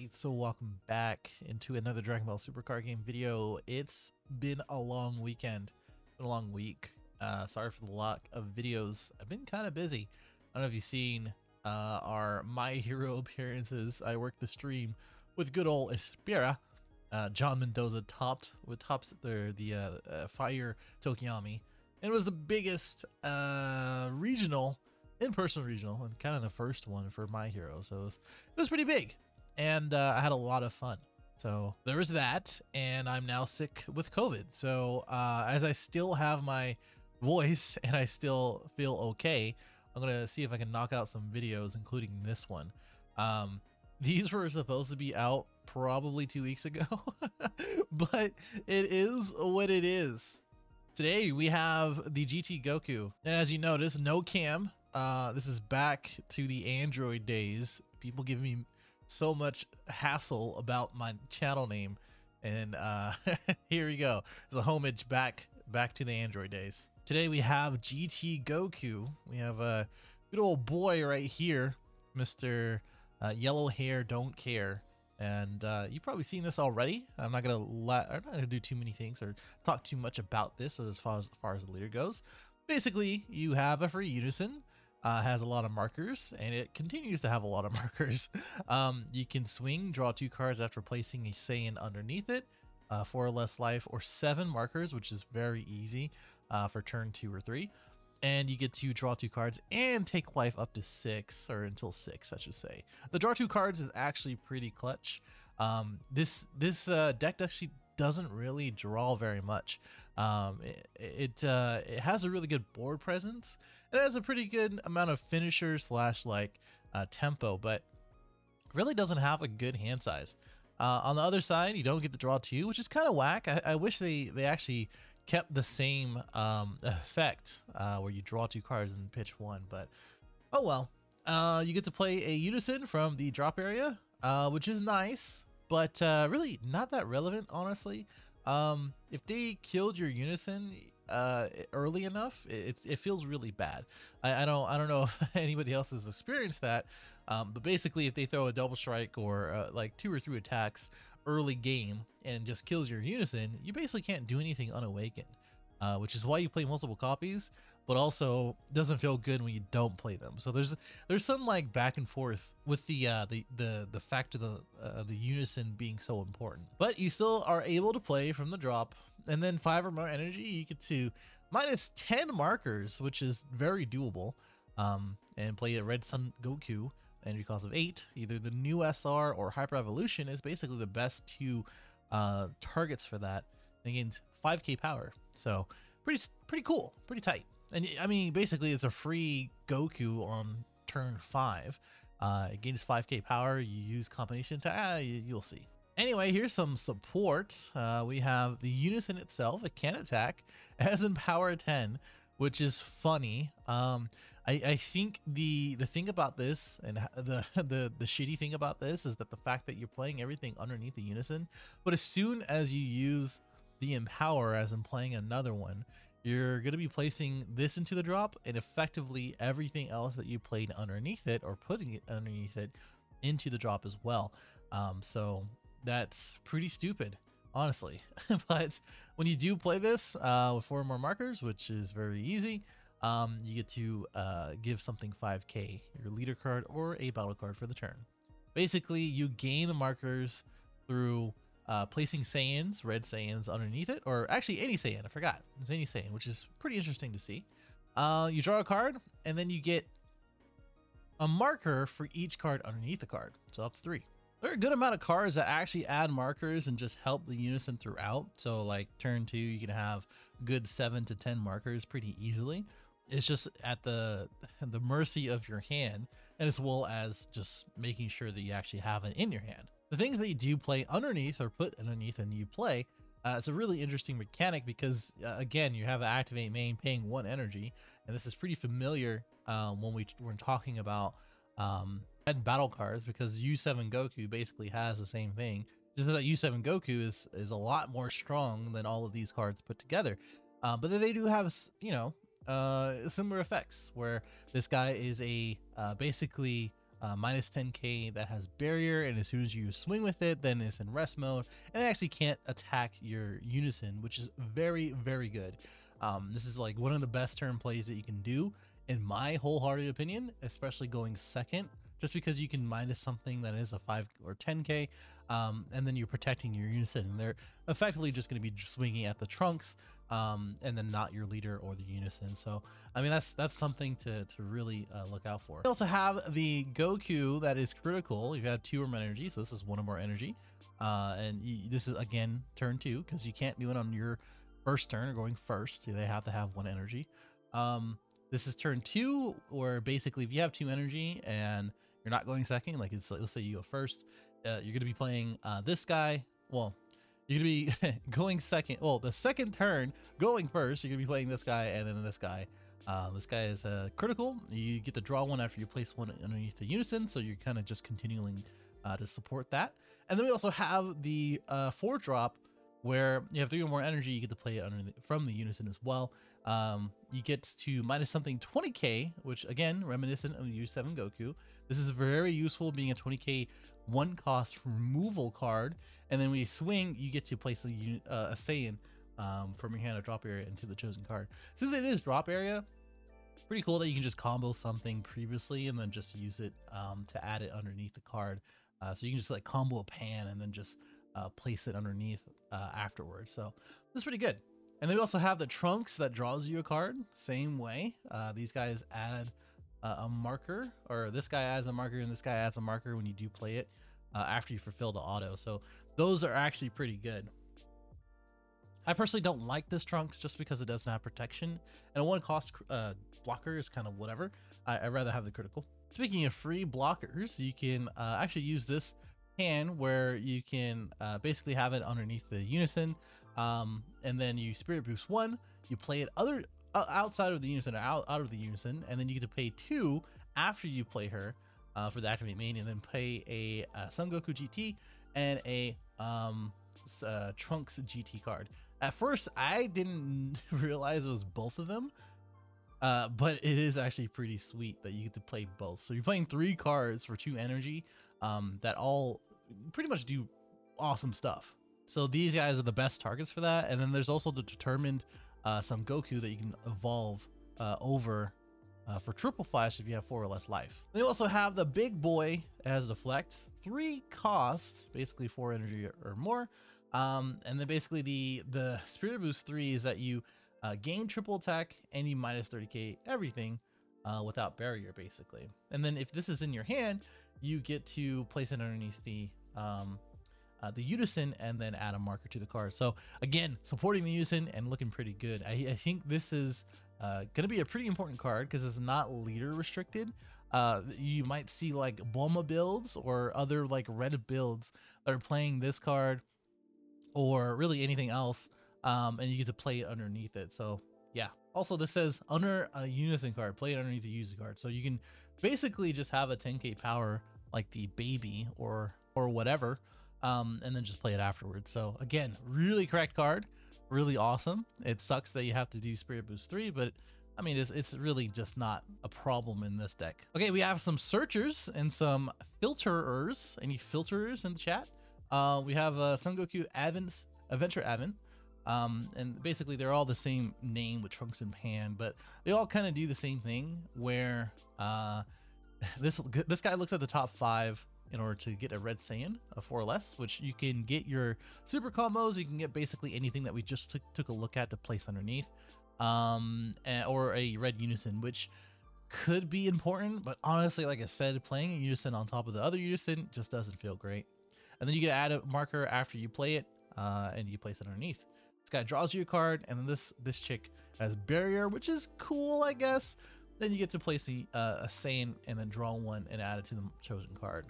Alright, so welcome back into another Dragon Ball Super card game video. It's been a long weekend, been a long week. Sorry for the lack of videos. I've been kind of busy. I don't know if you've seen our My Hero appearances. I worked the stream with good old Espira. John Mendoza tops the Fire Tokiyami. And it was the biggest regional, in-person regional, and kind of the first one for My Hero. So it was pretty big. And I had a lot of fun. So there was that, and I'm now sick with COVID. So as I still have my voice and I still feel okay, I'm gonna see if I can knock out some videos, including this one. These were supposed to be out probably 2 weeks ago, but it is what it is. Today we have the GT Goku, and as you notice, no cam. This is back to the Android days. People give me so much hassle about my channel name, and here we go. There's a homage back to the Android days. Today we have GT Goku. We have a good old boy right here, Mr. Yellow Hair Don't Care, and you've probably seen this already. I'm not gonna do too many things or talk too much about this as far as the leader goes. Basically, you have a free unison. Has a lot of markers, and it continues to have a lot of markers. You can swing, draw 2 cards after placing a Saiyan underneath it, 4 or less life, or 7 markers, which is very easy for turn 2 or 3. And you get to draw 2 cards and take life up to 6, or until 6, I should say. The draw 2 cards is actually pretty clutch. This deck actually doesn't really draw very much. It has a really good board presence. It has a pretty good amount of finisher slash tempo, but really doesn't have a good hand size. On the other side, you don't get to draw 2, which is kind of whack. I wish they actually kept the same effect where you draw 2 cards and pitch 1, but oh well. You get to play a unison from the drop area, which is nice, but really not that relevant, honestly. If they killed your unison early enough, it feels really bad. I don't know if anybody else has experienced that, but basically if they throw a double strike or like 2 or 3 attacks early game and just kills your unison, you basically can't do anything unawakened. Which is why you play multiple copies, but also doesn't feel good when you don't play them. So there's some like back and forth with the fact of the unison being so important. But you still are able to play from the drop, and then 5 or more energy, you get to minus 10 markers, which is very doable. And play a Red Sun Goku, energy cost of 8. Either the new SR or Hyper Evolution is basically the best 2 targets for that. And gains 5k power, so pretty cool, pretty tight. And I mean, basically it's a free Goku on turn 5. It gains 5k power. You use combination to you'll see. Anyway, here's some support. We have the unison itself. It can attack. It has in power 10, which is funny. I think the thing about this, and the shitty thing about this, is that the fact that you're playing everything underneath the unison, but as soon as you use the empower, as in playing another one, you're going to be placing this into the drop, and effectively everything else that you played underneath it, or putting it underneath it, into the drop as well. So that's pretty stupid, honestly. But when you do play this with 4 more markers, which is very easy, you get to give something 5k, your leader card or a battle card for the turn. Basically, you gain markers through placing Saiyans, red Saiyans underneath it, or actually any Saiyan, I forgot. It's any Saiyan, which is pretty interesting to see. You draw a card, and then you get a marker for each card underneath the card, so up to 3. There are a good amount of cards that actually add markers and just help the unison throughout. So like turn 2, you can have good 7 to 10 markers pretty easily. It's just at the mercy of your hand, and as well as just making sure that you actually have it in your hand. The things that you do play underneath, or put underneath and you play, it's a really interesting mechanic because, again, you have an activate main paying 1 energy, and this is pretty familiar when we're talking about battle cards, because U7 Goku basically has the same thing, just that U7 Goku is a lot more strong than all of these cards put together. But they do have, you know, similar effects, where this guy is a basically minus 10k that has barrier, and as soon as you swing with it, then it's in rest mode, and it actually can't attack your unison, which is very, very good. This is like one of the best turn plays that you can do, in my wholehearted opinion, especially going second, just because you can minus something that is a 5 or 10k, and then you're protecting your unison, and they're effectively just going to be swinging at the trunks, and then not your leader or the unison. So I mean, that's something to really look out for. We also have the Goku that is critical. You have 2 or more energy, so this is 1 or more energy, and this is again turn 2, because you can't do it on your first turn or going first. They have to have 1 energy. This is turn 2, where basically if you have 2 energy and you're not going second, like let's say you go first, you're going to be playing this guy. Well, you're going to be going second. Well, the second turn going first, you're going to be playing this guy and then this guy. This guy is critical. You get to draw 1 after you place 1 underneath the unison, so you're kind of just continuing to support that. And then we also have the 4-drop, where you have 3 or more energy. You get to play it from the unison as well. You get to minus something 20k, which again, reminiscent of the U7 Goku. This is very useful, being a 20k 1-cost removal card. And then when you swing, you get to place a Saiyan from your hand or drop area into the chosen card. Since it is drop area, pretty cool that you can just combo something previously and then just use it to add it underneath the card. So you can just like combo a pan and then just place it underneath afterwards. So this is pretty good. And then we also have the trunks that draws you a card, same way. These guys add a marker, or this guy adds a marker and this guy adds a marker when you do play it after you fulfill the auto. So those are actually pretty good. I personally don't like this trunks just because it doesn't have protection, and a 1-cost blocker is kind of whatever. I'd rather have the critical. Speaking of free blockers, you can actually use this hand where you can basically have it underneath the unison, and then you spirit boost 1, you play it outside of the unison, or out of the unison, and then you get to pay 2 after you play her for the activate main, and then play a Son Goku GT and a Trunks GT card. At first I didn't realize it was both of them, but it is actually pretty sweet that you get to play both. So you're playing 3 cards for 2 energy that all pretty much do awesome stuff. So these guys are the best targets for that. And then there's also the determined Son Goku that you can evolve over for triple flash if you have 4 or less life. They also have the big boy as deflect, 3 costs, basically 4 energy or more. And then basically the spirit boost 3 is that you gain triple attack and you minus 30k everything without barrier, basically. And then if this is in your hand, you get to place it underneath the unison and then add a marker to the card. So again, supporting the unison and looking pretty good. I think this is gonna be a pretty important card because it's not leader restricted. You might see like Bulma builds or other like red builds that are playing this card, or really anything else, and you get to play it underneath it. So yeah. Also, this says under a unison card, play it underneath the unison card. So you can basically just have a 10k power like the baby or whatever, and then just play it afterwards. So again, really correct card, really awesome. It sucks that you have to do Spirit Boost 3, but I mean, it's really just not a problem in this deck. Okay, we have some searchers and some filterers. Any filterers in the chat? We have Son Goku Adventure Advent. And basically they're all the same name with Trunks and Pan, but they all kind of do the same thing where this guy looks at the top 5 in order to get a red Saiyan, a 4 or less, which you can get your super combos. You can get basically anything that we just took a look at to place underneath, or a red unison, which could be important, but honestly, like I said, playing a unison on top of the other unison just doesn't feel great. And then you get to add a marker after you play it, and you place it underneath. This guy draws you a card, and then this chick has barrier, which is cool, I guess. Then you get to place a Saiyan and then draw 1 and add it to the chosen card.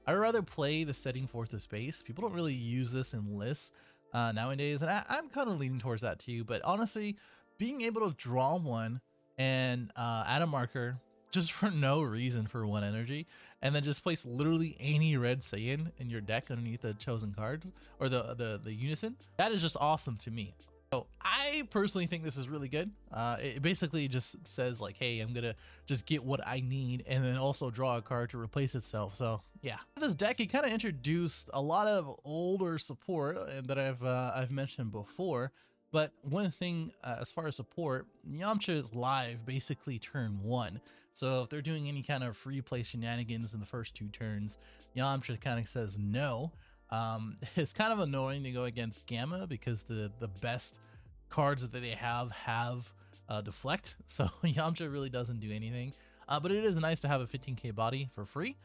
I'd rather play the setting forth of space. People don't really use this in lists nowadays, and I'm kind of leaning towards that too. But honestly, being able to draw 1 and add a marker just for no reason for 1 energy, and then just place literally any red Saiyan in your deck underneath the chosen card or the unison, that is just awesome to me. So I personally think this is really good. It basically just says like, hey, I'm gonna just get what I need and then also draw a card to replace itself. So yeah, this deck, it kind of introduced a lot of older support that I've mentioned before. But one thing, as far as support, Yamcha is live basically turn 1. So if they're doing any kind of free play shenanigans in the first 2 turns, Yamcha kind of says no. It's kind of annoying to go against Gamma because the best cards that they have deflect, so Yamcha really doesn't do anything. But it is nice to have a 15k body for free,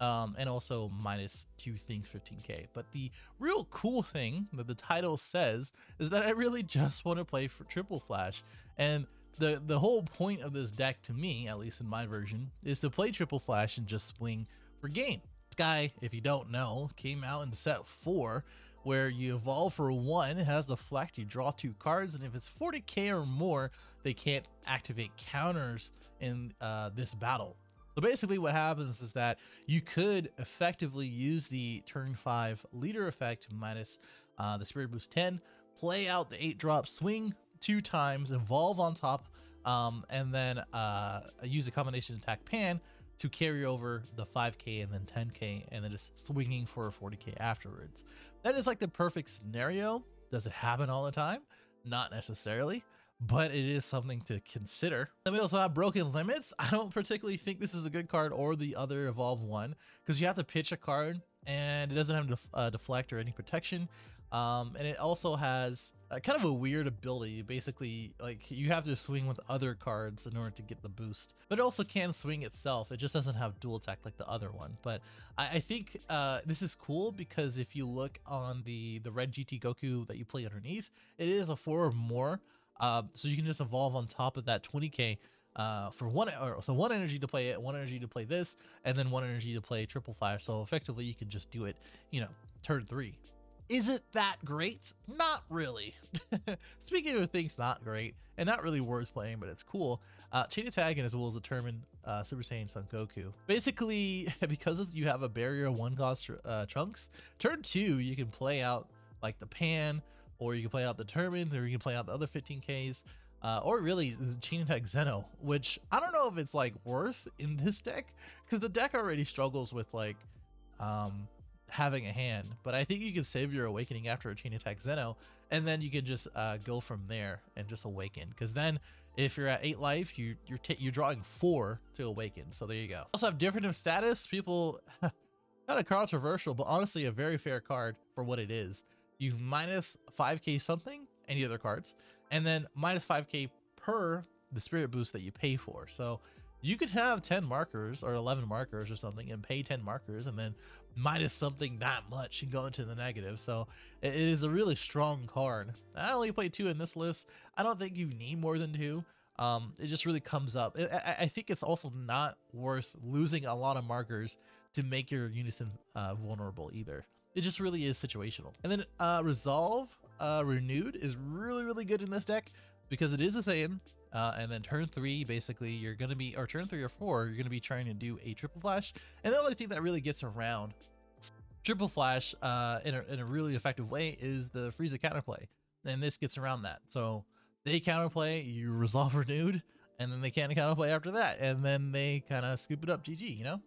and also minus 2 things 15k. But the real cool thing that the title says is that I really just want to play for triple flash, and the whole point of this deck, to me at least in my version, is to play triple flash and just swing for game. This guy, if you don't know, came out in set 4 where you evolve for 1, it has deflect, you draw 2 cards, and if it's 40k or more, they can't activate counters in this battle. So basically what happens is that you could effectively use the turn 5 leader effect minus the spirit boost 10, play out the 8-drop, swing 2 times, evolve on top, and then use a combination attack pan to carry over the 5k and then 10k, and then just swinging for 40k afterwards. That is like the perfect scenario. Does it happen all the time? Not necessarily, but it is something to consider. Then we also have Broken Limits. I don't particularly think this is a good card, or the other Evolve 1, because you have to pitch a card and it doesn't have deflect or any protection. And it also has kind of a weird ability. Basically, like, you have to swing with other cards in order to get the boost, but it also can swing itself. It just doesn't have dual attack like the other one. But I think this is cool because if you look on the red GT Goku that you play underneath, it is a 4 or more, so you can just evolve on top of that 20k for 1, so 1 energy to play it, 1 energy to play this, and then 1 energy to play triple flash. So effectively you can just do it, you know, turn 3. Is it that great? Not really. Speaking of things not great and not really worth playing, but it's cool, chain attack and as well as determine Super Saiyan Son Goku. Basically, because you have a barrier 1 cost Trunks, turn 2 you can play out like the pan, or you can play out the Determines, or you can play out the other 15ks, or really chain attack Zeno, which I don't know if it's like worth in this deck, because the deck already struggles with like having a hand. But I think you can save your awakening after a chain attack Zeno, and then you can just go from there and just awaken, because then if you're at 8 life, you're drawing 4 to awaken. So there you go. Also have different status. People kind of controversial, but honestly a very fair card for what it is. You minus 5k something, any other cards, and then minus 5k per the spirit boost that you pay for. So you could have 10 markers or 11 markers or something and pay 10 markers and then minus something that much and go into the negative. So it is a really strong card. I only play 2 in this list. I don't think you need more than 2. It just really comes up. I think it's also not worth losing a lot of markers to make your unison vulnerable either. It just really is situational. And then Resolve Renewed is really good in this deck because it is a Saiyan. And then turn 3, basically you're gonna be, or turn 3 or 4, you're gonna be trying to do a triple flash. And the only thing that really gets around triple flash in a really effective way is the Frieza counterplay, and this gets around that. So they counterplay, you resolve renewed, and then they can't counterplay after that, and then they kind of scoop it up. GG, you know.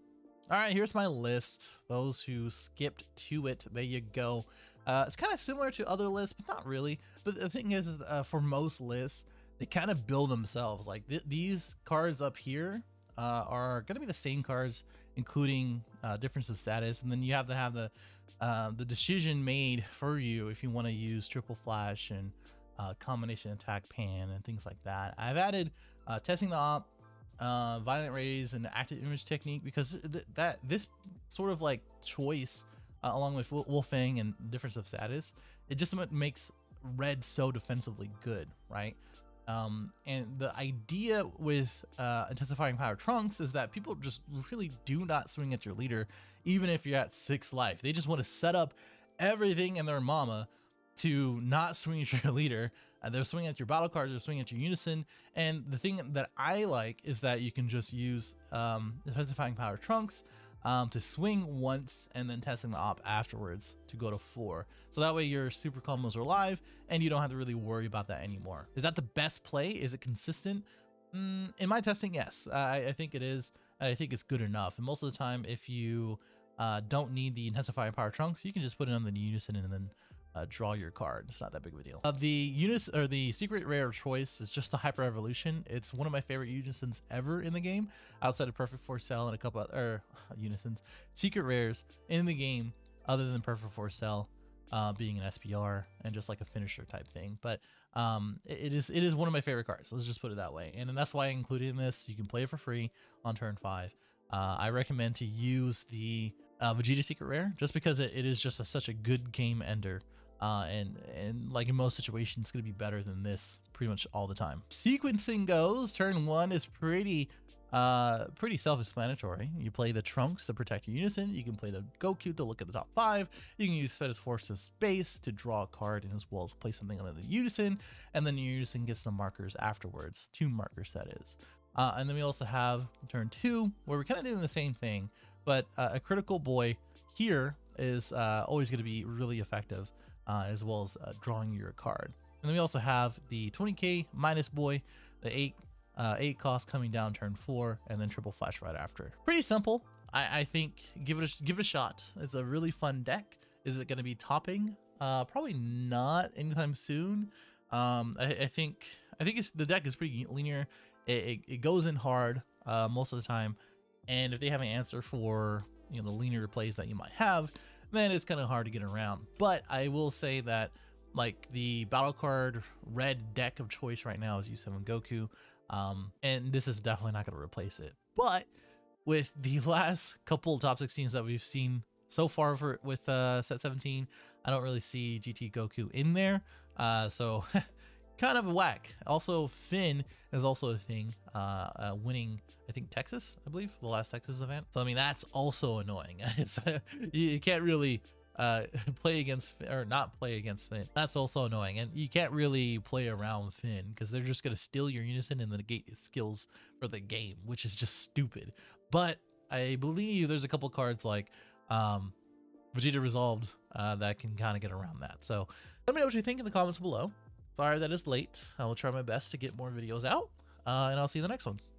All right, here's my list. Those who skipped to it, there you go. It's kind of similar to other lists, but not really. But the thing is for most lists, they kind of build themselves. Like these cards up here are going to be the same cards, including difference in status, and then you have to have the decision made for you if you want to use triple flash and combination attack pan and things like that. I've added testing the op, violent rays, and active image technique because this sort of like choice along with Wolfang and difference of status, it just makes red so defensively good, right? And the idea with intensifying power Trunks is that people just really do not swing at your leader, even if you're at 6 life. They just want to set up everything in their mama to not swing at your leader. They're swinging at your battle cards, they're swinging at your unison. And the thing that I like is that you can just use intensifying power Trunks, to swing once and then testing the op afterwards to go to 4. So that way your super combos are live and you don't have to really worry about that anymore. Is that the best play? Is it consistent? In my testing, yes. I think it is. I think it's good enough. And most of the time, if you don't need the intensifier power trunks, you can just put it on the unison and then draw your card. It's not that big of a deal. The secret rare choice is just the hyper evolution. It's one of my favorite unisons ever in the game, outside of Perfect Force Cell and a couple other unisons. Secret rares in the game, other than Perfect Force Cell being an SPR and just like a finisher type thing. But it is one of my favorite cards. Let's just put it that way. And that's why I included in this. You can play it for free on turn 5. I recommend to use the Vegeta Secret Rare just because it is just such a good game ender. And like in most situations, it's going to be better than this pretty much all the time. Sequencing goes, turn 1 is pretty self-explanatory. You play the Trunks to protect your unison. You can play the Goku to look at the top 5. You can use Set as Force to Space to draw a card and as well as play something under the unison. And then your unison gets some markers afterwards, 2 markers that is. And then we also have turn 2 where we're kind of doing the same thing, but a critical boy here is always going to be really effective. As well as drawing your card. And then we also have the 20k minus boy, the 8 cost coming down turn 4, and then triple flash right after. Pretty simple. I think give it a shot. It's a really fun deck. Is it going to be topping? Probably not anytime soon. I think the deck is pretty linear. It goes in hard most of the time, and if they have an answer for the linear plays that you might have, then it's kind of hard to get around. But I will say that like the battle card red deck of choice right now is U7 Goku, and this is definitely not going to replace it. But with the last couple top 16s that we've seen so far with set 17, I don't really see GT Goku in there, so kind of whack. Also, Finn is also a thing, winning, I think, Texas, I believe, the last Texas event. So I mean, that's also annoying. It's you can't really play against or not play against Finn. That's also annoying, and you can't really play around Finn because they're just gonna steal your unison and then negate its skills for the game, which is just stupid. But I believe there's a couple cards like Vegeta Resolved that can kind of get around that. So let me know what you think in the comments below. Sorry that it's late. I will try my best to get more videos out, and I'll see you in the next one.